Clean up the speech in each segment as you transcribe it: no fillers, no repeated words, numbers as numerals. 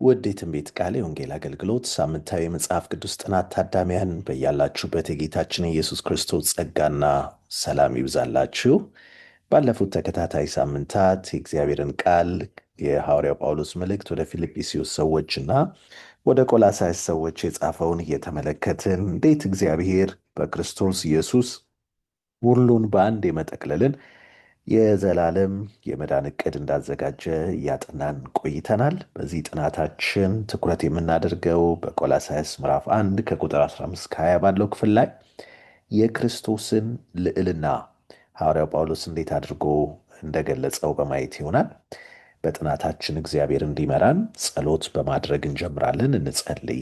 ውድ የትንቢት ቃል የወንጌል አገልግሎት ሳምንታዊ የመጽሐፍ ቅዱስ ጥናት ታዳሚያን በያላችሁበት የጌታችን የኢየሱስ ክርስቶስ ጸጋና ሰላም ይብዛላችሁ። ባለፉት ተከታታይ ሳምንታት የእግዚአብሔርን ቃል የሐዋርያው ጳውሎስ መልእክት ወደ ፊልጵስዩስ ሰዎችና ወደ ቆላሳይስ ሰዎች የጻፈውን እየተመለከትን እንዴት እግዚአብሔር በክርስቶስ ኢየሱስ ሁሉን በአንድ የመጠቅለልን የዘላለም የመዳን ዕቅድ እንዳዘጋጀ እያጠናን ቆይተናል። በዚህ ጥናታችን ትኩረት የምናደርገው በቆላሳይስ ምዕራፍ 1 ከቁጥር 15 እስከ 20 ባለው ክፍል ላይ የክርስቶስን ልዕልና ሐዋርያው ጳውሎስ እንዴት አድርጎ እንደገለጸው በማየት ይሆናል። በጥናታችን እግዚአብሔር እንዲመራን ጸሎት በማድረግ እንጀምራለን። እንጸልይ።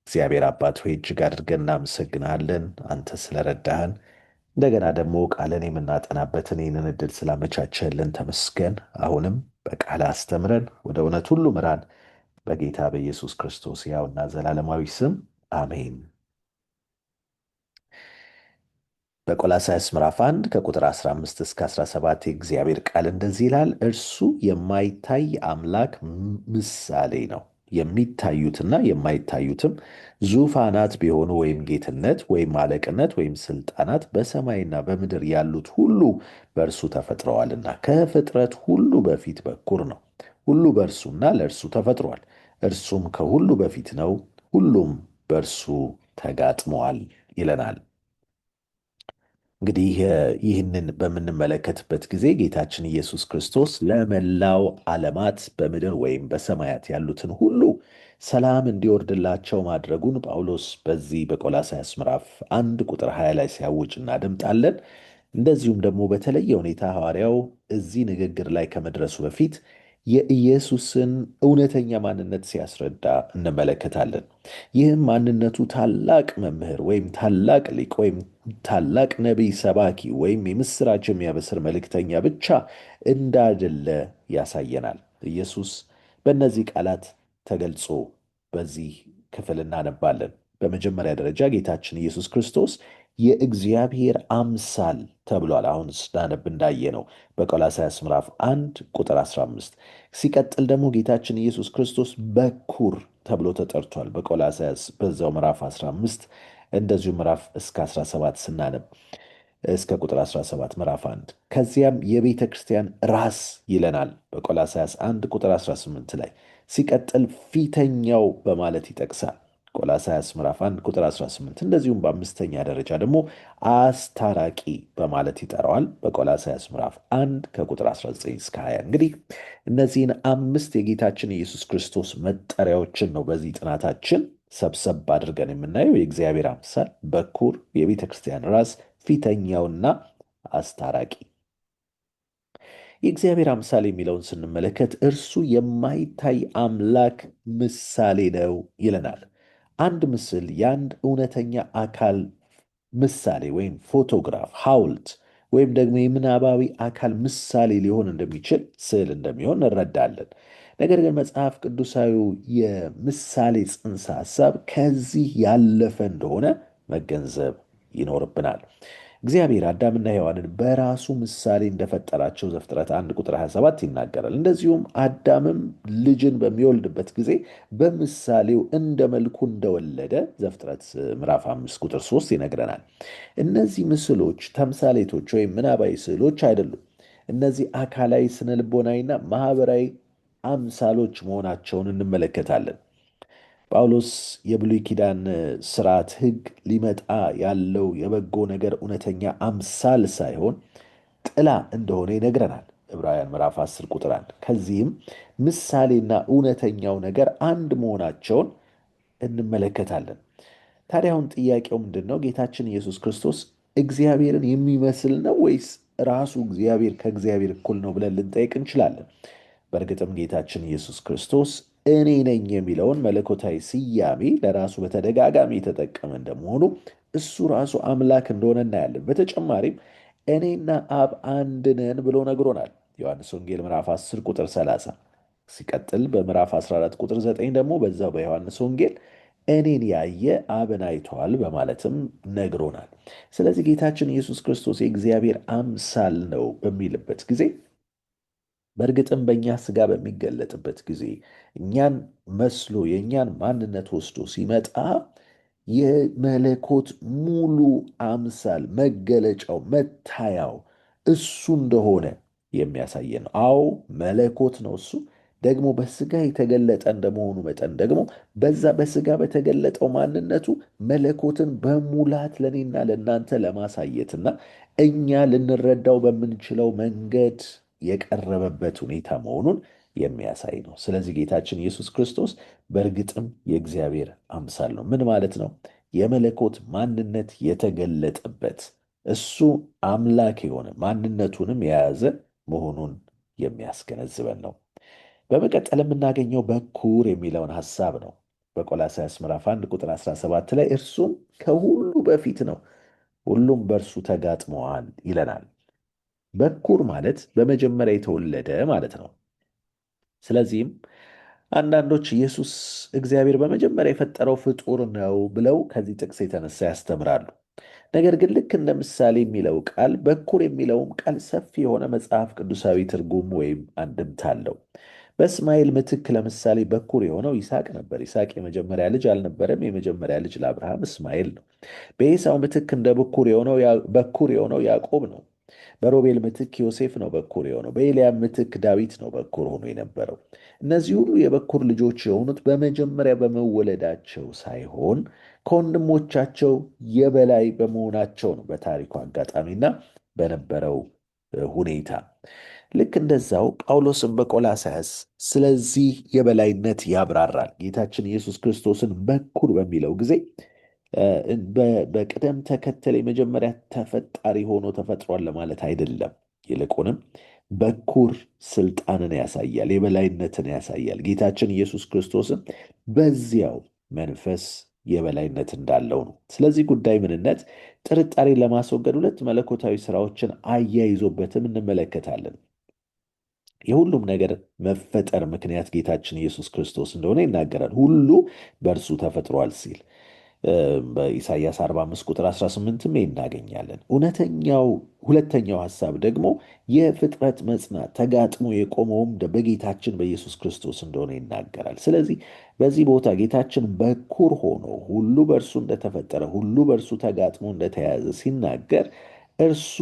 እግዚአብሔር አባት ሆይ እጅግ አድርገን እናመሰግናለን፣ አንተ ስለረዳህን እንደገና ደግሞ ቃልን የምናጠናበትን ይህንን ዕድል ስላመቻቸልን ተመስገን። አሁንም በቃል አስተምረን ወደ እውነት ሁሉ ምራን። በጌታ በኢየሱስ ክርስቶስ ሕያውና ዘላለማዊ ስም አሜን። በቆላሳይስ ምዕራፍ 1 ከቁጥር 15 እስከ 17 የእግዚአብሔር ቃል እንደዚህ ይላል። እርሱ የማይታይ አምላክ ምሳሌ ነው። የሚታዩትና የማይታዩትም ዙፋናት ቢሆኑ ወይም ጌትነት ወይም አለቅነት ወይም ስልጣናት በሰማይና በምድር ያሉት ሁሉ በእርሱ ተፈጥረዋልና ከፍጥረት ሁሉ በፊት በኩር ነው። ሁሉ በእርሱና ለእርሱ ተፈጥሯል። እርሱም ከሁሉ በፊት ነው፣ ሁሉም በእርሱ ተጋጥመዋል ይለናል። እንግዲህ ይህንን በምንመለከትበት ጊዜ ጌታችን ኢየሱስ ክርስቶስ ለመላው ዓለማት በምድር ወይም በሰማያት ያሉትን ሁሉ ሰላም እንዲወርድላቸው ማድረጉን ጳውሎስ በዚህ በቆላሳይስ ምዕራፍ 1 ቁጥር 20 ላይ ሲያውጅ እናደምጣለን። እንደዚሁም ደግሞ በተለየ ሁኔታ ሐዋርያው እዚህ ንግግር ላይ ከመድረሱ በፊት የኢየሱስን እውነተኛ ማንነት ሲያስረዳ እንመለከታለን። ይህም ማንነቱ ታላቅ መምህር ወይም ታላቅ ሊቅ ወይም ታላቅ ነቢይ፣ ሰባኪ ወይም የምስራች የሚያበስር መልእክተኛ ብቻ እንዳይደለ ያሳየናል። ኢየሱስ በእነዚህ ቃላት ተገልጾ በዚህ ክፍል እናነባለን። በመጀመሪያ ደረጃ ጌታችን ኢየሱስ ክርስቶስ የእግዚአብሔር አምሳል ተብሏል። አሁን ስናነብ እንዳየነው በቆላሳይስ ምዕራፍ 1 ቁጥር 15። ሲቀጥል ደግሞ ጌታችን ኢየሱስ ክርስቶስ በኩር ተብሎ ተጠርቷል። በቆላሳይስ በዛው ምዕራፍ 15 እንደዚሁ ምዕራፍ እስከ 17 ስናነብ እስከ ቁጥር 17 ምዕራፍ 1። ከዚያም የቤተ ክርስቲያን ራስ ይለናል በቆላሳይስ 1 ቁጥር 18 ላይ። ሲቀጥል ፊተኛው በማለት ይጠቅሳል ቆላሳይስ ምዕራፍ 1 ቁጥር 18። እንደዚሁም በአምስተኛ ደረጃ ደግሞ አስታራቂ በማለት ይጠራዋል በቆላሳይስ ምዕራፍ 1 ከቁጥር 19 እስከ 20። እንግዲህ እነዚህን 5 የጌታችን ኢየሱስ ክርስቶስ መጠሪያዎችን ነው በዚህ ጥናታችን ሰብሰብ አድርገን የምናየው። የእግዚአብሔር አምሳል፣ በኩር፣ የቤተ ክርስቲያን ራስ፣ ፊተኛውና አስታራቂ። የእግዚአብሔር አምሳል የሚለውን ስንመለከት እርሱ የማይታይ አምላክ ምሳሌ ነው ይለናል። አንድ ምስል የአንድ እውነተኛ አካል ምሳሌ ወይም ፎቶግራፍ፣ ሐውልት ወይም ደግሞ የምናባዊ አካል ምሳሌ ሊሆን እንደሚችል ስዕል እንደሚሆን እንረዳለን። ነገር ግን መጽሐፍ ቅዱሳዊው የምሳሌ ጽንሰ ሐሳብ ከዚህ ያለፈ እንደሆነ መገንዘብ ይኖርብናል። እግዚአብሔር አዳምና ሔዋንን በራሱ ምሳሌ እንደፈጠራቸው ዘፍጥረት 1 ቁጥር 27 ይናገራል። እንደዚሁም አዳምም ልጅን በሚወልድበት ጊዜ በምሳሌው እንደ መልኩ እንደወለደ ዘፍጥረት ምዕራፍ 5 ቁጥር 3 ይነግረናል። እነዚህ ምስሎች ተምሳሌቶች ወይም ምናባዊ ስዕሎች አይደሉም። እነዚህ አካላዊ፣ ስነልቦናዊና ማህበራዊ አምሳሎች መሆናቸውን እንመለከታለን። ጳውሎስ የብሉይ ኪዳን ስርዓት ሕግ ሊመጣ ያለው የበጎ ነገር እውነተኛ አምሳል ሳይሆን ጥላ እንደሆነ ይነግረናል። ዕብራውያን ምዕራፍ 10 ቁጥር 1። ከዚህም ምሳሌና እውነተኛው ነገር አንድ መሆናቸውን እንመለከታለን። ታዲያ አሁን ጥያቄው ምንድን ነው? ጌታችን ኢየሱስ ክርስቶስ እግዚአብሔርን የሚመስል ነው ወይስ ራሱ እግዚአብሔር ከእግዚአብሔር እኩል ነው ብለን ልንጠይቅ እንችላለን። በእርግጥም ጌታችን ኢየሱስ ክርስቶስ እኔ ነኝ የሚለውን መለኮታዊ ስያሜ ለራሱ በተደጋጋሚ የተጠቀመ እንደመሆኑ እሱ ራሱ አምላክ እንደሆነ እናያለን። በተጨማሪም እኔና አብ አንድ ነን ብሎ ነግሮናል። ዮሐንስ ወንጌል ምዕራፍ 10 ቁጥር 30። ሲቀጥል በምዕራፍ 14 ቁጥር 9 ደግሞ በዛው በዮሐንስ ወንጌል እኔን ያየ አብን አይቷል በማለትም ነግሮናል። ስለዚህ ጌታችን ኢየሱስ ክርስቶስ የእግዚአብሔር አምሳል ነው በሚልበት ጊዜ በእርግጥም በእኛ ሥጋ በሚገለጥበት ጊዜ እኛን መስሎ የእኛን ማንነት ወስዶ ሲመጣ የመለኮት ሙሉ አምሳል መገለጫው መታያው እሱ እንደሆነ የሚያሳየን ነው። አዎ መለኮት ነው እሱ። ደግሞ በሥጋ የተገለጠ እንደመሆኑ መጠን ደግሞ በዛ በሥጋ በተገለጠው ማንነቱ መለኮትን በሙላት ለእኔና ለእናንተ ለማሳየትና እኛ ልንረዳው በምንችለው መንገድ የቀረበበት ሁኔታ መሆኑን የሚያሳይ ነው። ስለዚህ ጌታችን ኢየሱስ ክርስቶስ በእርግጥም የእግዚአብሔር አምሳል ነው። ምን ማለት ነው? የመለኮት ማንነት የተገለጠበት እሱ አምላክ የሆነ ማንነቱንም የያዘ መሆኑን የሚያስገነዝበን ነው። በመቀጠል የምናገኘው በኩር የሚለውን ሐሳብ ነው። በቆላስይስ ምዕራፍ 1 ቁጥር 17 ላይ እርሱም ከሁሉ በፊት ነው፣ ሁሉም በእርሱ ተጋጥመዋል ይለናል። በኩር ማለት በመጀመሪያ የተወለደ ማለት ነው። ስለዚህም አንዳንዶች ኢየሱስ እግዚአብሔር በመጀመሪያ የፈጠረው ፍጡር ነው ብለው ከዚህ ጥቅስ የተነሳ ያስተምራሉ። ነገር ግን ልክ እንደ ምሳሌ የሚለው ቃል በኩር የሚለውም ቃል ሰፊ የሆነ መጽሐፍ ቅዱሳዊ ትርጉም ወይም አንድምታ አለው። በእስማኤል ምትክ ለምሳሌ በኩር የሆነው ይስሐቅ ነበር። ይስሐቅ የመጀመሪያ ልጅ አልነበረም። የመጀመሪያ ልጅ ለአብርሃም እስማኤል ነው። በኤሳው ምትክ እንደ በኩር የሆነው ያዕቆብ ነው። በሮቤል ምትክ ዮሴፍ ነው በኩር የሆነው። በኤልያብ ምትክ ዳዊት ነው በኩር ሆኖ የነበረው። እነዚህ ሁሉ የበኩር ልጆች የሆኑት በመጀመሪያ በመወለዳቸው ሳይሆን ከወንድሞቻቸው የበላይ በመሆናቸው ነው። በታሪኩ አጋጣሚና በነበረው ሁኔታ ልክ እንደዛው ጳውሎስም በቆላስይስ ስለዚህ የበላይነት ያብራራል። ጌታችን ኢየሱስ ክርስቶስን በኩር በሚለው ጊዜ በቅደም ተከተል የመጀመሪያ ተፈጣሪ ሆኖ ተፈጥሯል ለማለት አይደለም። ይልቁንም በኩር ስልጣንን ያሳያል፣ የበላይነትን ያሳያል። ጌታችን ኢየሱስ ክርስቶስን በዚያው መንፈስ የበላይነት እንዳለው ነው። ስለዚህ ጉዳይ ምንነት ጥርጣሬን ለማስወገድ ሁለት መለኮታዊ ስራዎችን አያይዞበትም እንመለከታለን። የሁሉም ነገር መፈጠር ምክንያት ጌታችን ኢየሱስ ክርስቶስ እንደሆነ ይናገራል። ሁሉ በእርሱ ተፈጥሯል ሲል በኢሳይያስ 45 ቁጥር 18ም እናገኛለን። ሁለተኛው ሐሳብ ደግሞ የፍጥረት መጽናት ተጋጥሞ የቆመውም በጌታችን በኢየሱስ ክርስቶስ እንደሆነ ይናገራል። ስለዚህ በዚህ ቦታ ጌታችን በኩር ሆኖ ሁሉ በእርሱ እንደተፈጠረ ሁሉ በእርሱ ተጋጥሞ እንደተያዘ ሲናገር እርሱ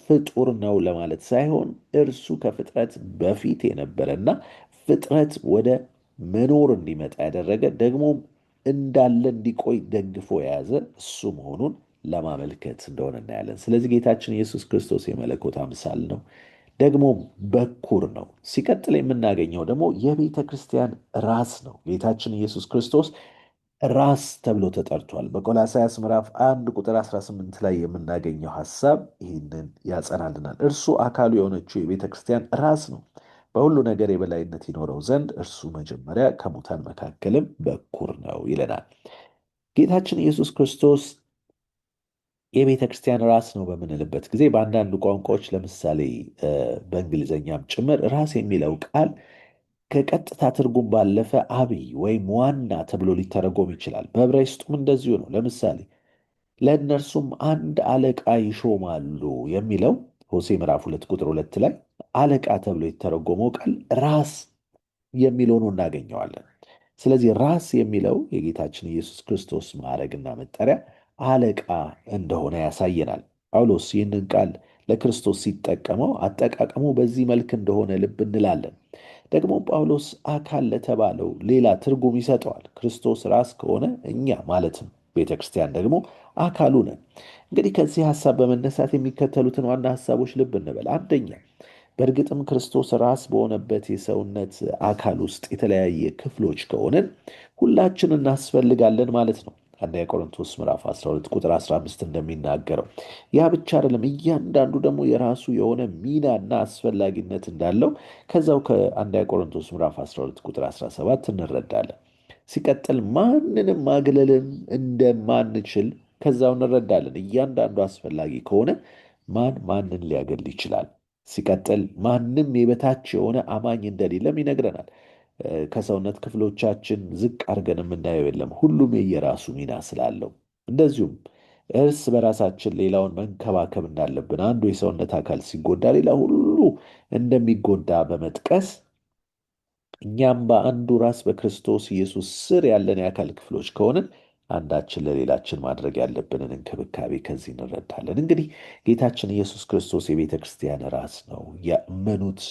ፍጡር ነው ለማለት ሳይሆን እርሱ ከፍጥረት በፊት የነበረና ፍጥረት ወደ መኖር እንዲመጣ ያደረገ ደግሞ እንዳለ እንዲቆይ ደግፎ የያዘ እሱ መሆኑን ለማመልከት እንደሆነ እናያለን። ስለዚህ ጌታችን ኢየሱስ ክርስቶስ የመለኮት አምሳል ነው፣ ደግሞ በኩር ነው። ሲቀጥል የምናገኘው ደግሞ የቤተ ክርስቲያን ራስ ነው። ጌታችን ኢየሱስ ክርስቶስ ራስ ተብሎ ተጠርቷል። በቆላስይስ ምዕራፍ 1 ቁጥር 18 ላይ የምናገኘው ሐሳብ ይህንን ያጸናልናል። እርሱ አካሉ የሆነችው የቤተ ክርስቲያን ራስ ነው፣ በሁሉ ነገር የበላይነት ይኖረው ዘንድ እርሱ መጀመሪያ ከሙታን መካከልም በኩር ነው ይለናል። ጌታችን ኢየሱስ ክርስቶስ የቤተ ክርስቲያን ራስ ነው በምንልበት ጊዜ በአንዳንድ ቋንቋዎች ለምሳሌ በእንግሊዝኛም ጭምር ራስ የሚለው ቃል ከቀጥታ ትርጉም ባለፈ አብይ ወይም ዋና ተብሎ ሊተረጎም ይችላል። በዕብራይስጡም እንደዚሁ ነው። ለምሳሌ ለእነርሱም አንድ አለቃ ይሾማሉ የሚለው ሆሴ ምዕራፍ 2 ቁጥር 2 ላይ አለቃ ተብሎ የተረጎመው ቃል ራስ የሚለውን እናገኘዋለን። ስለዚህ ራስ የሚለው የጌታችን ኢየሱስ ክርስቶስ ማዕረግና መጠሪያ አለቃ እንደሆነ ያሳየናል። ጳውሎስ ይህንን ቃል ለክርስቶስ ሲጠቀመው አጠቃቀሙ በዚህ መልክ እንደሆነ ልብ እንላለን። ደግሞ ጳውሎስ አካል ለተባለው ሌላ ትርጉም ይሰጠዋል። ክርስቶስ ራስ ከሆነ እኛ ማለትም ቤተ ክርስቲያን ደግሞ አካሉ ነን። እንግዲህ ከዚህ ሐሳብ በመነሳት የሚከተሉትን ዋና ሐሳቦች ልብ እንበል። አንደኛ፣ በእርግጥም ክርስቶስ ራስ በሆነበት የሰውነት አካል ውስጥ የተለያየ ክፍሎች ከሆንን ሁላችን እናስፈልጋለን ማለት ነው። አንደኛ ቆሮንቶስ ምዕራፍ 12 ቁጥር 15 እንደሚናገረው ያ ብቻ አይደለም፣ እያንዳንዱ ደግሞ የራሱ የሆነ ሚናና አስፈላጊነት እንዳለው ከዛው ከአንደኛ ቆሮንቶስ ምዕራፍ 12 ቁጥር 17 እንረዳለን። ሲቀጥል ማንንም ማግለልን እንደማንችል ከዛው እንረዳለን። እያንዳንዱ አስፈላጊ ከሆነ ማንን ሊያገል ይችላል? ሲቀጥል ማንም የበታች የሆነ አማኝ እንደሌለም ይነግረናል። ከሰውነት ክፍሎቻችን ዝቅ አድርገን የምናየው የለም። ሁሉም የየራሱ ሚና ስላለው፣ እንደዚሁም እርስ በራሳችን ሌላውን መንከባከብ እንዳለብን፣ አንዱ የሰውነት አካል ሲጎዳ ሌላ ሁሉ እንደሚጎዳ በመጥቀስ እኛም በአንዱ ራስ በክርስቶስ ኢየሱስ ስር ያለን የአካል ክፍሎች ከሆንን አንዳችን ለሌላችን ማድረግ ያለብንን እንክብካቤ ከዚህ እንረዳለን። እንግዲህ ጌታችን ኢየሱስ ክርስቶስ የቤተ ክርስቲያን ራስ ነው። ያመኑት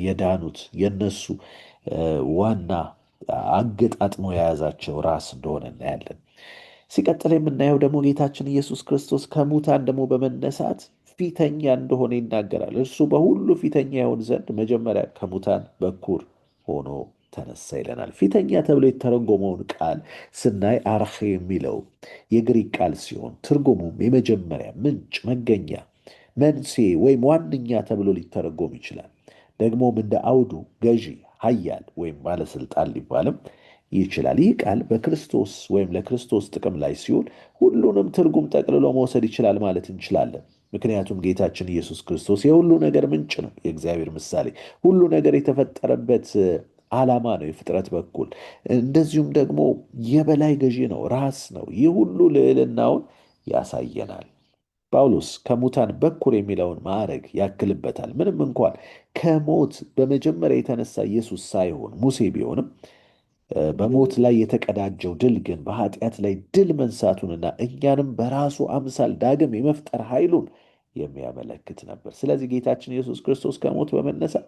የዳኑት የነሱ ዋና አገጣጥሞ የያዛቸው ራስ እንደሆነ እናያለን። ሲቀጥል የምናየው ደግሞ ጌታችን ኢየሱስ ክርስቶስ ከሙታን ደግሞ በመነሳት ፊተኛ እንደሆነ ይናገራል። እርሱ በሁሉ ፊተኛ ይሆን ዘንድ መጀመሪያ ከሙታን በኩር ሆኖ ተነሳ ይለናል። ፊተኛ ተብሎ የተረጎመውን ቃል ስናይ አርኼ የሚለው የግሪክ ቃል ሲሆን ትርጉሙም የመጀመሪያ፣ ምንጭ፣ መገኛ፣ መንስኤ ወይም ዋነኛ ተብሎ ሊተረጎም ይችላል። ደግሞም እንደ አውዱ ገዢ፣ ኃያል ወይም ባለስልጣን ሊባልም ይችላል። ይህ ቃል በክርስቶስ ወይም ለክርስቶስ ጥቅም ላይ ሲውል ሁሉንም ትርጉም ጠቅልሎ መውሰድ ይችላል ማለት እንችላለን። ምክንያቱም ጌታችን ኢየሱስ ክርስቶስ የሁሉ ነገር ምንጭ ነው፣ የእግዚአብሔር ምሳሌ፣ ሁሉ ነገር የተፈጠረበት ዓላማ ነው የፍጥረት በኩል። እንደዚሁም ደግሞ የበላይ ገዢ ነው፣ ራስ ነው። ይህ ሁሉ ልዕልናውን ያሳየናል። ጳውሎስ ከሙታን በኩር የሚለውን ማዕረግ ያክልበታል። ምንም እንኳን ከሞት በመጀመሪያ የተነሳ ኢየሱስ ሳይሆን ሙሴ ቢሆንም በሞት ላይ የተቀዳጀው ድል ግን በኃጢአት ላይ ድል መንሳቱንና እኛንም በራሱ አምሳል ዳግም የመፍጠር ኃይሉን የሚያመለክት ነበር። ስለዚህ ጌታችን ኢየሱስ ክርስቶስ ከሞት በመነሳት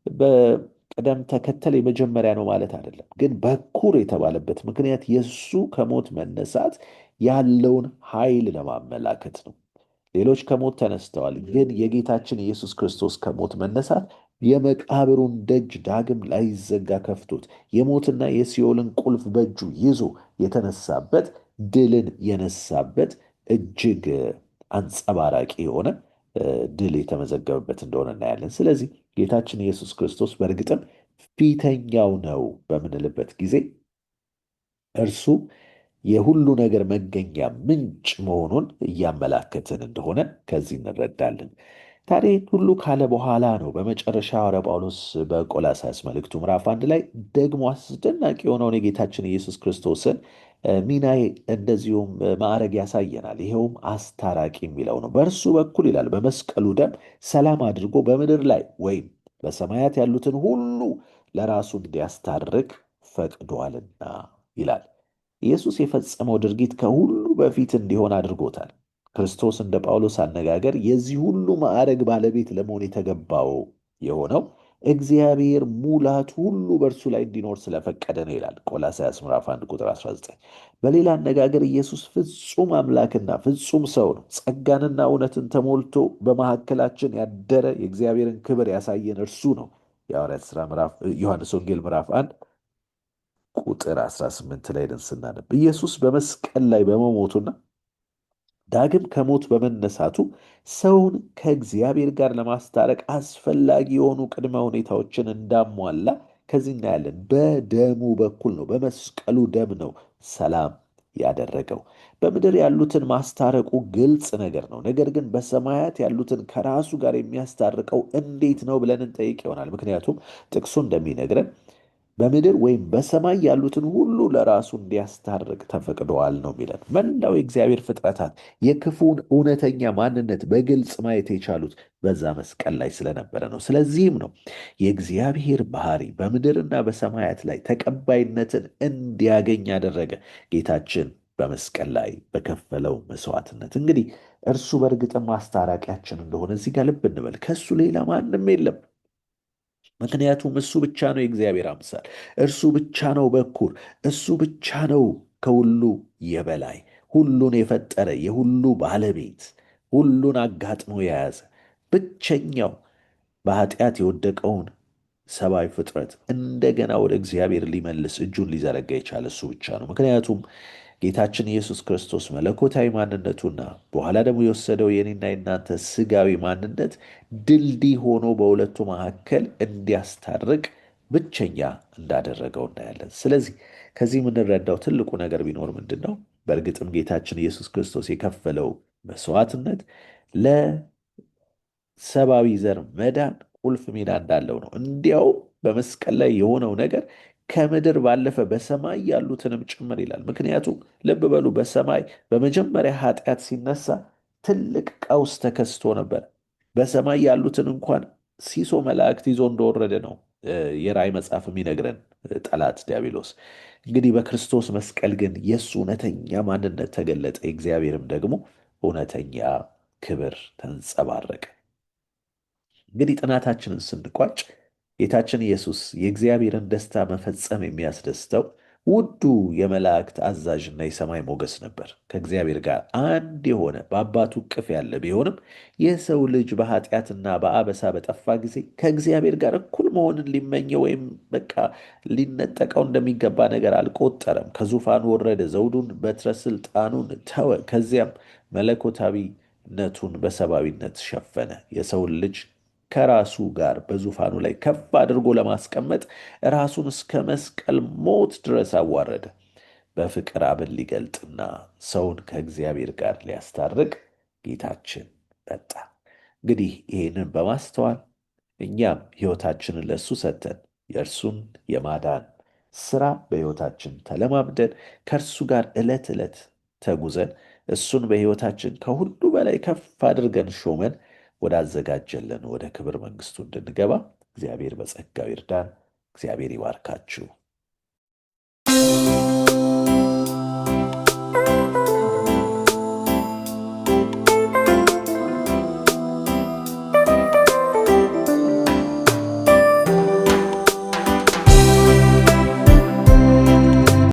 በቅደም ተከተል የመጀመሪያ ነው ማለት አይደለም። ግን በኩር የተባለበት ምክንያት የእሱ ከሞት መነሳት ያለውን ኃይል ለማመላከት ነው። ሌሎች ከሞት ተነስተዋል። ግን የጌታችን ኢየሱስ ክርስቶስ ከሞት መነሳት የመቃብሩን ደጅ ዳግም ላይዘጋ ከፍቶት የሞትና የሲኦልን ቁልፍ በእጁ ይዞ የተነሳበት ድልን የነሳበት እጅግ አንጸባራቂ የሆነ ድል የተመዘገበበት እንደሆነ እናያለን። ስለዚህ ጌታችን ኢየሱስ ክርስቶስ በእርግጥም ፊተኛው ነው በምንልበት ጊዜ እርሱ የሁሉ ነገር መገኛ ምንጭ መሆኑን እያመላከትን እንደሆነ ከዚህ እንረዳለን። ታዲያ ሁሉ ካለ በኋላ ነው በመጨረሻ ሐዋርያው ጳውሎስ በቆላስይስ መልእክቱ ምዕራፍ 1 ላይ ደግሞ አስደናቂ የሆነውን የጌታችን ኢየሱስ ክርስቶስን ሚናዬ እንደዚሁም ማዕረግ ያሳየናል። ይኸውም አስታራቂ የሚለው ነው። በእርሱ በኩል ይላል በመስቀሉ ደም ሰላም አድርጎ በምድር ላይ ወይም በሰማያት ያሉትን ሁሉ ለራሱ እንዲያስታርቅ ፈቅዷልና ይላል። ኢየሱስ የፈጸመው ድርጊት ከሁሉ በፊት እንዲሆን አድርጎታል። ክርስቶስ እንደ ጳውሎስ አነጋገር የዚህ ሁሉ ማዕረግ ባለቤት ለመሆን የተገባው የሆነው እግዚአብሔር ሙላት ሁሉ በእርሱ ላይ እንዲኖር ስለፈቀደ ነው ይላል ቆላስይስ ምዕራፍ 1 ቁጥር 19። በሌላ አነጋገር ኢየሱስ ፍጹም አምላክና ፍጹም ሰው ነው። ጸጋንና እውነትን ተሞልቶ በመካከላችን ያደረ የእግዚአብሔርን ክብር ያሳየን እርሱ ነው። የሐዋርያት ሥራ ዮሐንስ ወንጌል ምዕራፍ 1 ቁጥር 18 ላይ ስናነብ ኢየሱስ በመስቀል ላይ በመሞቱና ዳግም ከሞት በመነሳቱ ሰውን ከእግዚአብሔር ጋር ለማስታረቅ አስፈላጊ የሆኑ ቅድመ ሁኔታዎችን እንዳሟላ ከዚህ እናያለን። በደሙ በኩል ነው፣ በመስቀሉ ደም ነው ሰላም ያደረገው። በምድር ያሉትን ማስታረቁ ግልጽ ነገር ነው። ነገር ግን በሰማያት ያሉትን ከራሱ ጋር የሚያስታርቀው እንዴት ነው ብለን እንጠይቅ ይሆናል። ምክንያቱም ጥቅሱ እንደሚነግረን በምድር ወይም በሰማይ ያሉትን ሁሉ ለራሱ እንዲያስታርቅ ተፈቅደዋል ነው የሚለን። መላው የእግዚአብሔር ፍጥረታት የክፉን እውነተኛ ማንነት በግልጽ ማየት የቻሉት በዛ መስቀል ላይ ስለነበረ ነው። ስለዚህም ነው የእግዚአብሔር ባህሪ በምድርና በሰማያት ላይ ተቀባይነትን እንዲያገኝ ያደረገ ጌታችን በመስቀል ላይ በከፈለው መስዋዕትነት። እንግዲህ እርሱ በእርግጥም ማስታረቂያችን እንደሆነ እዚህ ጋር ልብ እንበል። ከእሱ ሌላ ማንም የለም። ምክንያቱም እሱ ብቻ ነው የእግዚአብሔር አምሳል፣ እርሱ ብቻ ነው በኩር፣ እሱ ብቻ ነው ከሁሉ የበላይ፣ ሁሉን የፈጠረ የሁሉ ባለቤት፣ ሁሉን አጋጥሞ የያዘ ብቸኛው በኃጢአት የወደቀውን ሰብአዊ ፍጥረት እንደገና ወደ እግዚአብሔር ሊመልስ እጁን ሊዘረጋ የቻለ እሱ ብቻ ነው። ምክንያቱም ጌታችን ኢየሱስ ክርስቶስ መለኮታዊ ማንነቱና በኋላ ደግሞ የወሰደው የኔና የናንተ ስጋዊ ማንነት ድልድይ ሆኖ በሁለቱ መካከል እንዲያስታርቅ ብቸኛ እንዳደረገው እናያለን። ስለዚህ ከዚህ የምንረዳው ትልቁ ነገር ቢኖር ምንድን ነው? በእርግጥም ጌታችን ኢየሱስ ክርስቶስ የከፈለው መስዋዕትነት ለሰብአዊ ዘር መዳን ቁልፍ ሚና እንዳለው ነው። እንዲያው በመስቀል ላይ የሆነው ነገር ከምድር ባለፈ በሰማይ ያሉትንም ጭምር ይላል። ምክንያቱም ልብ በሉ፣ በሰማይ በመጀመሪያ ኃጢአት ሲነሳ ትልቅ ቀውስ ተከስቶ ነበር። በሰማይ ያሉትን እንኳን ሲሶ መላእክት ይዞ እንደወረደ ነው የራእይ መጽሐፍ የሚነግረን ጠላት ዲያብሎስ። እንግዲህ በክርስቶስ መስቀል ግን የእሱ እውነተኛ ማንነት ተገለጠ፣ የእግዚአብሔርም ደግሞ እውነተኛ ክብር ተንጸባረቀ። እንግዲህ ጥናታችንን ስንቋጭ ጌታችን ኢየሱስ የእግዚአብሔርን ደስታ መፈጸም የሚያስደስተው ውዱ የመላእክት አዛዥና የሰማይ ሞገስ ነበር። ከእግዚአብሔር ጋር አንድ የሆነ በአባቱ እቅፍ ያለ ቢሆንም የሰው ልጅ በኃጢአትና በአበሳ በጠፋ ጊዜ ከእግዚአብሔር ጋር እኩል መሆንን ሊመኘው ወይም በቃ ሊነጠቀው እንደሚገባ ነገር አልቆጠረም። ከዙፋኑ ወረደ፣ ዘውዱን በትረ ስልጣኑን ተወ። ከዚያም መለኮታዊነቱን በሰብአዊነት ሸፈነ። የሰውን ልጅ ከራሱ ጋር በዙፋኑ ላይ ከፍ አድርጎ ለማስቀመጥ ራሱን እስከ መስቀል ሞት ድረስ አዋረደ። በፍቅር አብን ሊገልጥና ሰውን ከእግዚአብሔር ጋር ሊያስታርቅ ጌታችን መጣ። እንግዲህ ይህንን በማስተዋል እኛም ሕይወታችንን ለእሱ ሰጥተን የእርሱን የማዳን ሥራ በሕይወታችን ተለማምደን ከእርሱ ጋር ዕለት ዕለት ተጉዘን እሱን በሕይወታችን ከሁሉ በላይ ከፍ አድርገን ሾመን ወዳዘጋጀለን ወደ ክብር መንግሥቱ እንድንገባ እግዚአብሔር በጸጋው ይርዳን። እግዚአብሔር ይባርካችሁ።